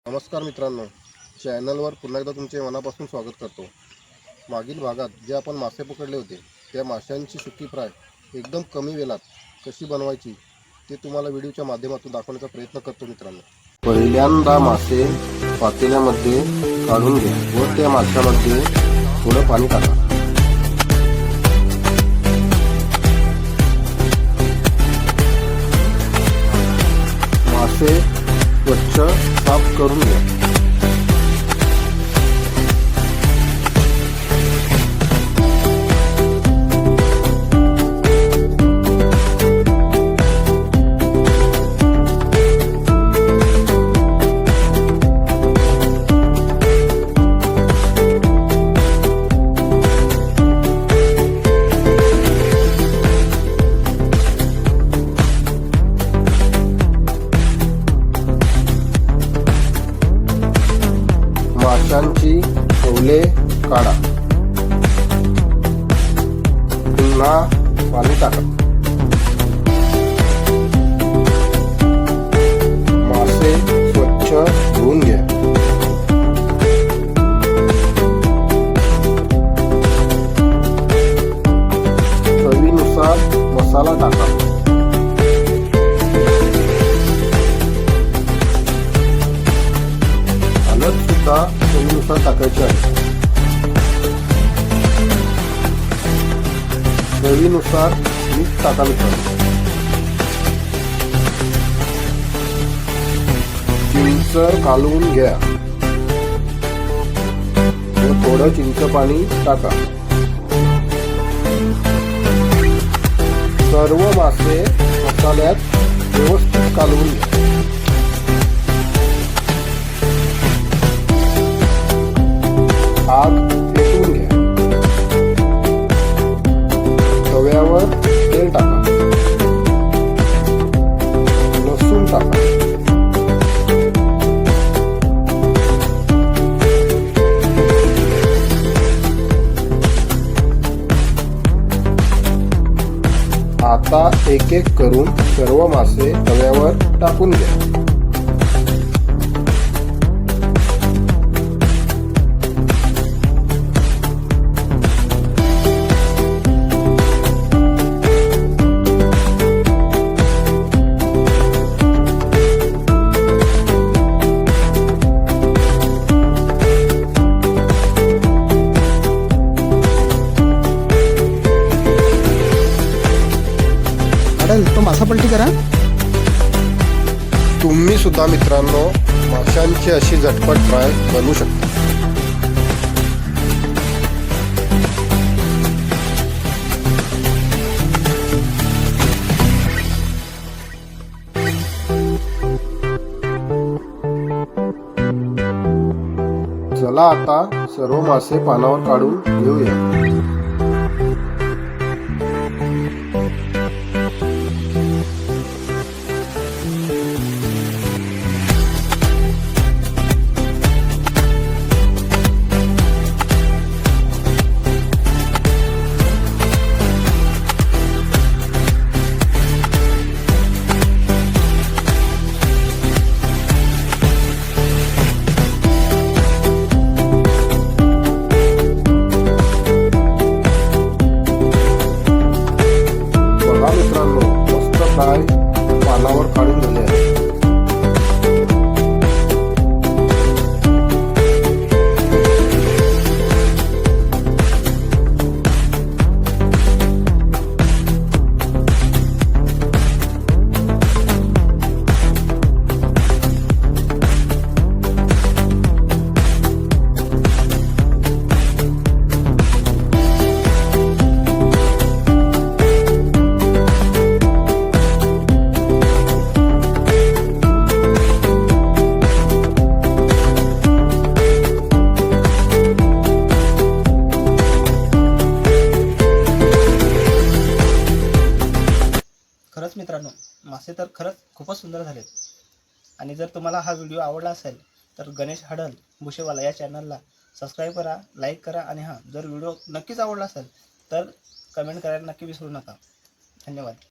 नमस्कार मित्रांनो, चॅनलवर पुन्हा एकदा तुमचे मनापासून स्वागत करतो। मागील भागात जे आपण मासे पकडले होते त्या माशांची सुकी फ्राय एकदम कमी वेळात कशी बनवायची ते तुम्हाला व्हिडिओच्या माध्यमातून दाखवण्याचा प्रयत्न करतो मित्रांनो। पहिल्यांदा मासे पातेल्यामध्ये काढून घ्या व त्या माशामध्ये थोडं पाणी टाका। मासे स्वच्छ साफ करून घ्या। माशांची ओले काढा, पुन्हा पाणी टाका। मासे स्वच्छ धुवून घ्या। चवीनुसार मसाला टाका। हळद सुद्धा चवीनुसार टाकायचे आहे। चवीनुसार मीठ टाका मित्रांनो। चिंच कालवून घ्या व थोडं चिंच पाणी टाका। सर्व मासे मसाल्यात व्यवस्थित कालवून घ्या। आग पेटवून घ्या। तव्यावर तेल टाका, लसूण टाका, आता एक एक करून सर्व मासे तव्यावर टाकून घ्या। तो मासा पलटी करा। तुम्ही सुद्धा मित्रांनो माशांची अशी झटपट फ्राय बनवू शकता। चला आता सर्व मासे पानावर काढून घेऊया। मित्रांनो मस्त फ्राय पानावर काढून झाले आहे। खरंच मित्रांनो, मासे तर खरंच खूपच सुंदर झालेत। आणि जर तुम्हाला हा व्हिडिओ आवडला असेल तर गणेश हडल भुसेवाला या चॅनलला सबस्क्राईब करा, लाईक करा आणि हां, जर व्हिडिओ नक्कीच आवडला असेल तर कमेंट करायला नक्की विसरू नका। धन्यवाद।